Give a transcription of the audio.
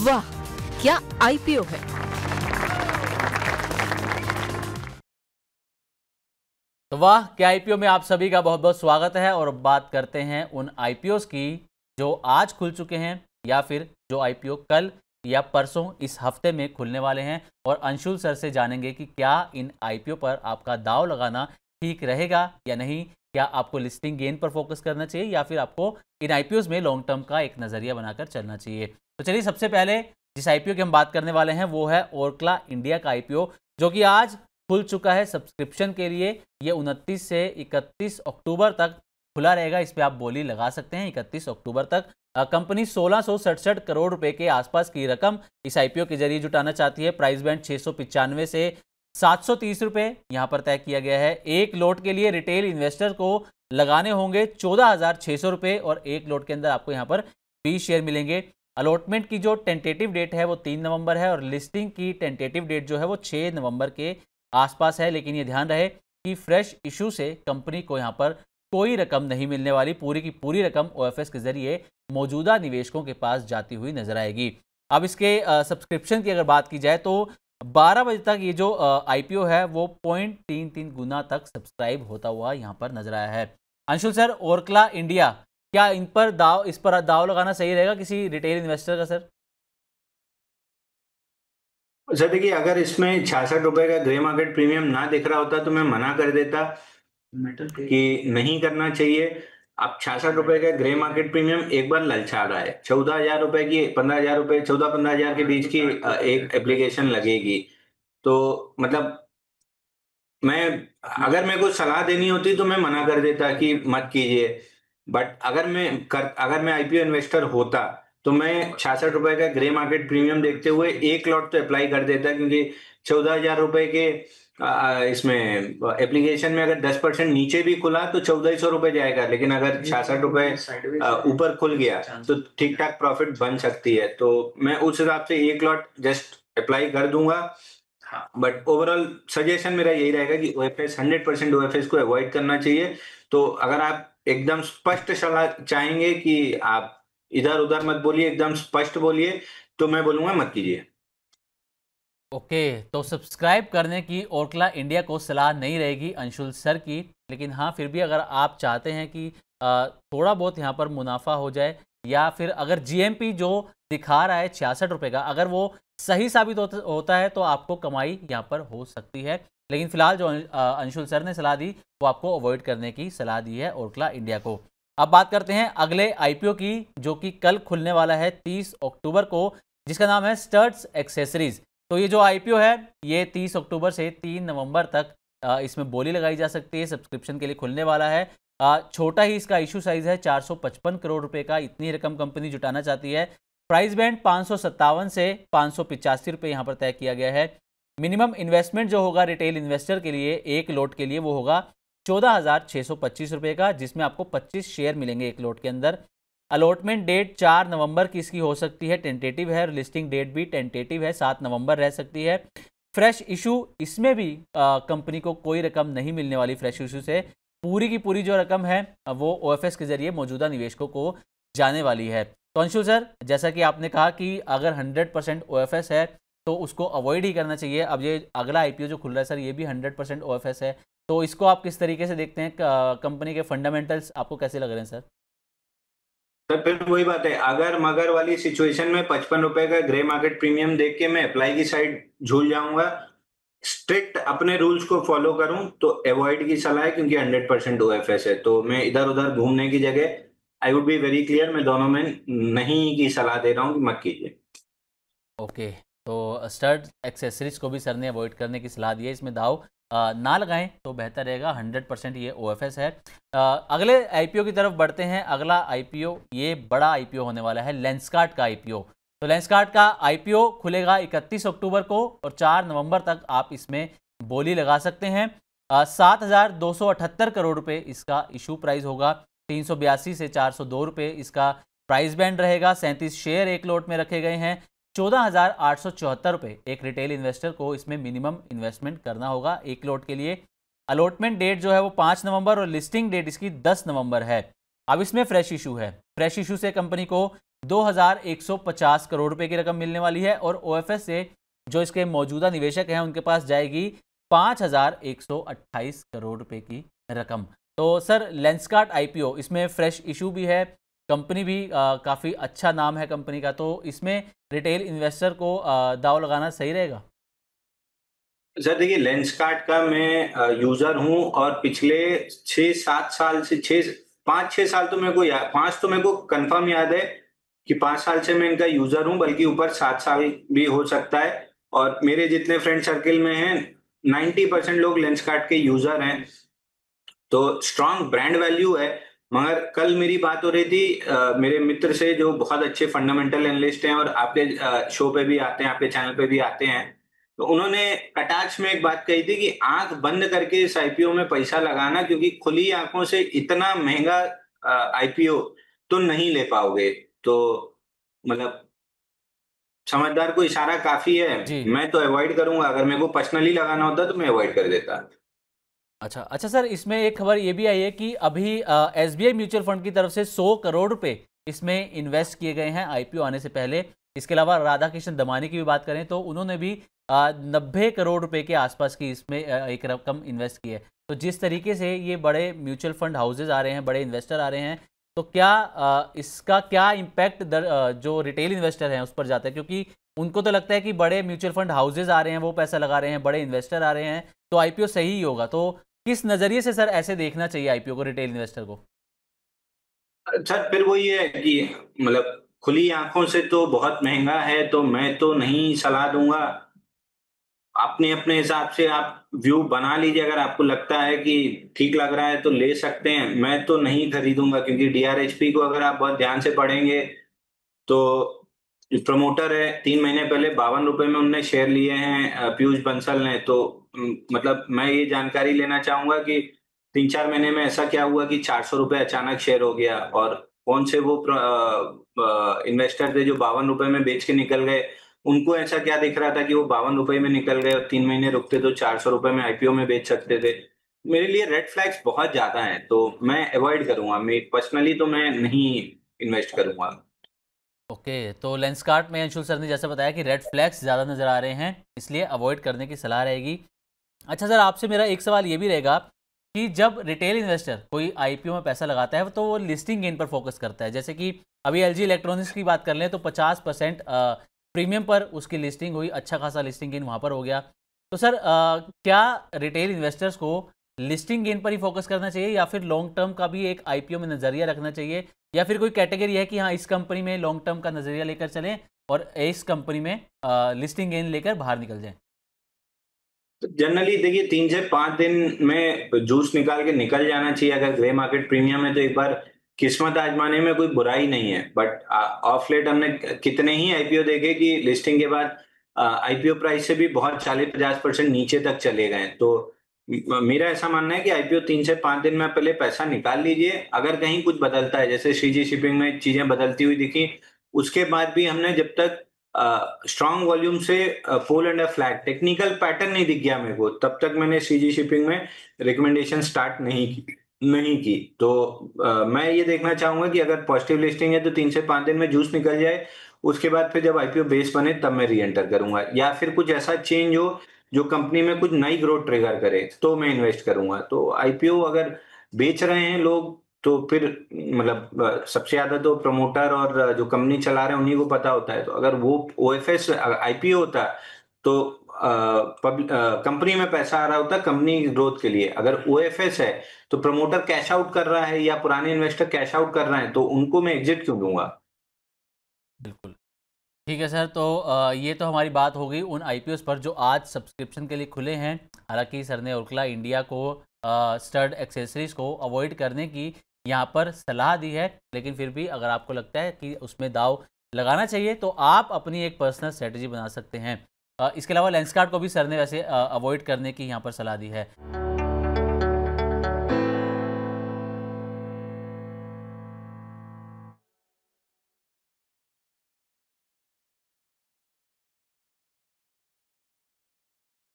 वाह, क्या आईपीओ है। तो वाह क्या आईपीओ में आप सभी का बहुत बहुत स्वागत है। और बात करते हैं उन आईपीओस की जो आज खुल चुके हैं या फिर जो आईपीओ कल या परसों इस हफ्ते में खुलने वाले हैं। और अंशुल सर से जानेंगे कि क्या इन आईपीओ पर आपका दाव लगाना ठीक रहेगा या नहीं, क्या आपको लिस्टिंग गेन पर फोकस करना चाहिए या फिर आपको इन आईपीओस में लॉन्ग टर्म का एक नज़रिया बनाकर चलना चाहिए। तो चलिए सबसे पहले जिस आईपीओ की हम बात करने वाले हैं वो है ओरकला इंडिया का आईपीओ, जो कि आज खुल चुका है सब्सक्रिप्शन के लिए। ये 29 से 31 अक्टूबर तक खुला रहेगा। इस पर आप बोली लगा सकते हैं 31 अक्टूबर तक। कंपनी 1667 करोड़ रुपए के आसपास की रकम इस आईपीओ के जरिए जुटाना चाहती है। प्राइस बैंड 695 से 730 रुपए यहाँ पर तय किया गया है। एक लोट के लिए रिटेल इन्वेस्टर को लगाने होंगे 14,600 रुपए और एक लोट के अंदर आपको यहाँ पर 20 शेयर मिलेंगे। अलॉटमेंट की जो टेंटेटिव डेट है वो 3 नवंबर है और लिस्टिंग की टेंटेटिव डेट जो है वो 6 नवंबर के आसपास है। लेकिन ये ध्यान रहे कि फ्रेश इशू से कंपनी को यहाँ पर कोई रकम नहीं मिलने वाली। पूरी की पूरी रकम ओएफएस के जरिए मौजूदा निवेशकों के पास जाती हुई नजर आएगी। अब इसके सब्सक्रिप्शन की अगर बात की जाए तो 12 बजे तक ये जो आईपीओ है वो 0.33 गुना तक सब्सक्राइब होता हुआ यहाँ पर नजर आया है। अंशुल सर, ओरकला इंडिया, क्या इस पर दाव लगाना सही रहेगा किसी रिटेल इन्वेस्टर का सर? सर देखिए, अगर इसमें 66 रुपए का ग्रे मार्केट प्रीमियम ना दिख रहा होता तो मैं मना कर देता कि नहीं करना चाहिए। अब 66 रुपए का ग्रे मार्केट प्रीमियम एक बार ललचा रहा है। 14,000 रुपए की 15,000 रुपए 14-15,000 के बीच की एक एप्लीकेशन लगेगी। तो मतलब अगर मेरे को सलाह देनी होती तो मैं मना कर देता कि मत कीजिए। बट अगर मैं आईपीओ इन्वेस्टर होता तो मैं 66 रुपए का ग्रे मार्केट प्रीमियम देखते हुए एक लॉट तो अप्लाई कर देता, क्योंकि 14,000 रुपए के इसमें एप्लीकेशन में अगर 10% नीचे भी खुला तो 1,400 रुपए जाएगा। लेकिन अगर 66 रुपए ऊपर खुल गया तो ठीक ठाक प्रॉफिट बन सकती है। तो मैं उस हिसाब से एक लॉट जस्ट अप्लाई कर दूंगा। बट ओवरऑल सजेशन मेरा यही रहेगा कि ओएफएस 100% ओएफएस को अवॉइड करना चाहिए। तो अगर आप एकदम स्पष्ट सलाह चाहेंगे कि आप इधर उधर मत बोलिए, एकदम स्पष्ट बोलिए, तो मैं बोलूंगा मत कीजिए। ओके, तो सब्सक्राइब करने की ओरकला इंडिया को सलाह नहीं रहेगी अंशुल सर की। लेकिन हाँ, फिर भी अगर आप चाहते हैं कि थोड़ा बहुत यहाँ पर मुनाफा हो जाए या फिर अगर जीएमपी जो दिखा रहा है 66 रुपये का, अगर वो सही साबित होता है तो आपको कमाई यहाँ पर हो सकती है। लेकिन फिलहाल जो अंशुल सर ने सलाह दी वो आपको अवॉइड करने की सलाह दी है ओरकला इंडिया को। अब बात करते हैं अगले आईपीओ की, जो कि कल खुलने वाला है 30 अक्टूबर को, जिसका नाम है स्टड्स एक्सेसरीज। तो ये जो आईपीओ है ये 30 अक्टूबर से 3 नवंबर तक इसमें बोली लगाई जा सकती है। सब्सक्रिप्शन के लिए खुलने वाला है। छोटा ही इसका इशू साइज है 455 करोड़ रुपए का। इतनी रकम कंपनी जुटाना चाहती है। प्राइस बैंड 557 से 585 रुपये यहाँ पर तय किया गया है। मिनिमम इन्वेस्टमेंट जो होगा रिटेल इन्वेस्टर के लिए एक लोट के लिए वो होगा 14,625 रुपये का, जिसमें आपको 25 शेयर मिलेंगे एक लोट के अंदर। अलॉटमेंट डेट 4 नवंबर की इसकी हो सकती है, टेंटेटिव है। लिस्टिंग डेट भी टेंटेटिव है, 7 नवंबर रह सकती है। फ्रेश इशू, इसमें भी कंपनी को कोई रकम नहीं मिलने वाली फ्रेश इशू से। पूरी की पूरी जो रकम है वो ओएफएस के जरिए मौजूदा निवेशकों को जाने वाली है। तो अंशुल सर, जैसा कि आपने कहा कि अगर 100% ओएफएस है तो उसको अवॉइड ही करना चाहिए। अब ये अगला आईपीओ जो खुल रहा है सर, ये भी 100% ओएफएस है। तो इसको आप किस तरीके से देखते हैं? कंपनी के फंडामेंटल्स आपको कैसे लग रहे हैं सर? सर फिर वही बात है, अगर मगर वाली सिचुएशन में 55 रुपए का ग्रे मार्केट प्रीमियम देख के मैं अप्लाई की साइड झूल जाऊंगा। स्ट्रिक्ट अपने रूल्स को फॉलो करूं तो अवॉइड की सलाह है, क्योंकि 100% ओएफएस है। तो मैं इधर उधर घूमने की जगह I would be very clear, मैं दोनों में नहीं की सलाह दे रहा हूं कि मत कीजिए। ओके, तो स्टड एक्सेसरीज को भी सर ने अवॉइड करने की सलाह दी है। इसमें दाव ना लगाएं तो बेहतर रहेगा। 100% ये ओएफएस है। अगले आईपीओ की तरफ बढ़ते हैं। अगला आईपीओ ये बड़ा आईपीओ होने वाला है, लेंसकार्ट का आईपीओ। तो लेंसकार्ट का आईपीओ खुलेगा 31 अक्टूबर को और 4 नवंबर तक आप इसमें बोली लगा सकते हैं। 7,278 करोड़ रुपए इसका इशू प्राइस होगा। 382 से 402 रुपये इसका प्राइस बैंड रहेगा। 37 शेयर एक लोट में रखे गए हैं। 14,874 रुपये एक रिटेल इन्वेस्टर को इसमें मिनिमम इन्वेस्टमेंट करना होगा एक लोट के लिए। अलॉटमेंट डेट जो है वो 5 नवंबर और लिस्टिंग डेट इसकी 10 नवंबर है। अब इसमें फ्रेश इशू है। फ्रेश इशू से कंपनी को 2150 करोड़ रुपए की रकम मिलने वाली है और OFS से जो इसके मौजूदा निवेशक हैं उनके पास जाएगी 5128 करोड़ रुपए की रकम। तो सर लेंसकार्ट IPO, इसमें फ्रेश इशू भी है, कंपनी भी काफ़ी अच्छा नाम है कंपनी का, तो इसमें रिटेल इन्वेस्टर को दांव लगाना सही रहेगा? सर देखिए, लेंसकार्ट का मैं यूजर हूं और पिछले 6-7 साल से 5-6 साल तो मेरे को 5 तो मेरे को कंफर्म याद है कि 5 साल से मैं इनका यूजर हूं, बल्कि ऊपर 7 साल भी हो सकता है। और मेरे जितने फ्रेंड सर्किल में हैं 90% लोग लेंसकार्ट के यूजर हैं, तो स्ट्रांग ब्रांड वैल्यू है। मगर कल मेरी बात हो रही थी मेरे मित्र से जो बहुत अच्छे फंडामेंटल एनालिस्ट हैं और आपके शो पे भी आते हैं, आपके चैनल पे भी आते हैं, तो उन्होंने कटाक्ष में एक बात कही थी कि आंख बंद करके इस आईपीओ में पैसा लगाना, क्योंकि खुली आंखों से इतना महंगा आईपीओ तो नहीं ले पाओगे। तो मतलब समझदार को इशारा काफी है। जी। मैं तो अवॉइड करूंगा, अगर मेरे को पर्सनली लगाना होता तो मैं अवॉइड कर देता। अच्छा अच्छा सर, इसमें एक खबर ये भी आई है कि अभी SBI म्यूचुअल फंड की तरफ से 100 करोड़ रुपए इसमें इन्वेस्ट किए गए हैं IPO आने से पहले। इसके अलावा राधा कृष्ण दमानी की भी बात करें तो उन्होंने भी 90 करोड़ रुपए के आसपास की इसमें एक रकम इन्वेस्ट की है। तो जिस तरीके से ये बड़े म्यूचुअल फंड हाउसेज आ रहे हैं, बड़े इन्वेस्टर आ रहे हैं, तो क्या इसका क्या इम्पैक्ट जो रिटेल इन्वेस्टर हैं उस पर जाता है? क्योंकि उनको तो लगता है कि बड़े म्यूचुअल फंड हाउसेज आ रहे हैं, वो पैसा लगा रहे हैं, बड़े इन्वेस्टर आ रहे हैं, तो IPO सही ही होगा। तो किस नजरिए से सर ऐसे देखना चाहिए IPO को रिटेल इन्वेस्टर को? सर फिर वो ये है कि मतलब खुली आंखों से तो बहुत महंगा है, तो मैं तो नहीं सलाह दूंगा। अपने अपने हिसाब से आप व्यू बना लीजिए, अगर आपको लगता है कि ठीक लग रहा है तो ले सकते हैं। मैं तो नहीं खरीदूंगा, क्योंकि DRHP को अगर आप बहुत ध्यान से पढ़ेंगे तो प्रमोटर है, 3 महीने पहले 52 रुपए में उनने शेयर लिए हैं पीयूष बंसल ने। तो मतलब मैं ये जानकारी लेना चाहूंगा कि 3-4 महीने में ऐसा क्या हुआ कि 400 रुपए अचानक शेयर हो गया, और कौन से वो इन्वेस्टर थे जो 52 रुपए में बेच के निकल गए। उनको ऐसा क्या दिख रहा था कि वो 52 रुपए में निकल गए और 3 महीने रुकते तो 400 रुपए में आईपीओ में बेच सकते थे। मेरे लिए रेड फ्लैग्स बहुत ज्यादा हैं, तो मैं अवॉइड करूंगा। मैं पर्सनली तो मैं नहीं इन्वेस्ट करूंगा। ओके, तो लेंसकार्ट में अंशुल सर ने जैसे बताया कि रेड फ्लैग्स ज़्यादा नज़र आ रहे हैं, इसलिए अवॉइड करने की सलाह रहेगी। अच्छा सर, आपसे मेरा एक सवाल ये भी रहेगा कि जब रिटेल इन्वेस्टर कोई IPO में पैसा लगाता है तो वो लिस्टिंग गेन पर फोकस करता है। जैसे कि अभी LG इलेक्ट्रॉनिक्स की बात कर लें तो 50% प्रीमियम पर उसकी लिस्टिंग हुई, अच्छा खासा लिस्टिंग गेन वहाँ पर हो गया। तो सर क्या रिटेल इन्वेस्टर्स को लिस्टिंग गेन पर ही फोकस करना चाहिए या फिर लॉन्ग टर्म का भी एक IPO में नज़रिया रखना चाहिए, या फिर कोई कैटेगरी है कि हाँ इस कंपनी में लॉन्ग टर्म का नज़रिया लेकर चलें और इस कंपनी में लिस्टिंग गेन लेकर बाहर निकल जाएं? जनरली देखिए 3 से 5 दिन में जूस निकाल के निकल जाना चाहिए। अगर ग्रे मार्केट प्रीमियम है तो एक बार किस्मत आजमाने में कोई बुराई नहीं है। बट ऑफ लेट हमने कितने ही आईपीओ देखे कि लिस्टिंग के बाद आईपीओ प्राइस से भी बहुत 40-50% नीचे तक चले गए। तो मेरा ऐसा मानना है कि आईपीओ 3 से 5 दिन में पहले पैसा निकाल लीजिए। अगर कहीं कुछ बदलता है, जैसे श्रीजी शिपिंग में चीजें बदलती हुई दिखी, उसके बाद भी हमने जब तक स्ट्रॉन्ग वॉल्यूम से fall and flat technical pattern नहीं दिख गया मेरे को, तब तक मैंने सीजी शिपिंग में रिकमेंडेशन स्टार्ट नहीं की। तो मैं ये देखना चाहूंगा कि अगर पॉजिटिव लिस्टिंग है तो 3 से 5 दिन में जूस निकल जाए, उसके बाद फिर जब आईपीओ बेस बने तब मैं री एंटर करूंगा, या फिर कुछ ऐसा चेंज हो जो कंपनी में कुछ नई ग्रोथ ट्रिगर करे तो मैं इन्वेस्ट करूंगा। तो आईपीओ अगर बेच रहे हैं लोग तो फिर मतलब सबसे ज्यादा तो प्रमोटर और जो कंपनी चला रहे हैं उन्हीं को पता होता है। तो अगर वो ओएफएस आईपीओ होता तो कंपनी में पैसा आ रहा होता कंपनी की ग्रोथ के लिए। अगर ओएफएस है तो प्रमोटर कैश आउट कर रहा है या पुराने इन्वेस्टर कैश आउट कर रहे हैं, तो उनको मैं एग्जिट क्यों दूंगा। बिल्कुल ठीक है सर, तो ये तो हमारी बात हो गई उन IPOs पर जो आज सब्सक्रिप्शन के लिए खुले हैं। हालांकि सर ने ओरकला इंडिया को स्टड एक्सेसरीज को अवॉइड करने की यहाँ पर सलाह दी है, लेकिन फिर भी अगर आपको लगता है कि उसमें दाव लगाना चाहिए तो आप अपनी एक पर्सनल स्ट्रेटजी बना सकते हैं। इसके अलावा लेंसकार्ट को भी सर ने वैसे अवॉइड करने की यहाँ पर सलाह दी है।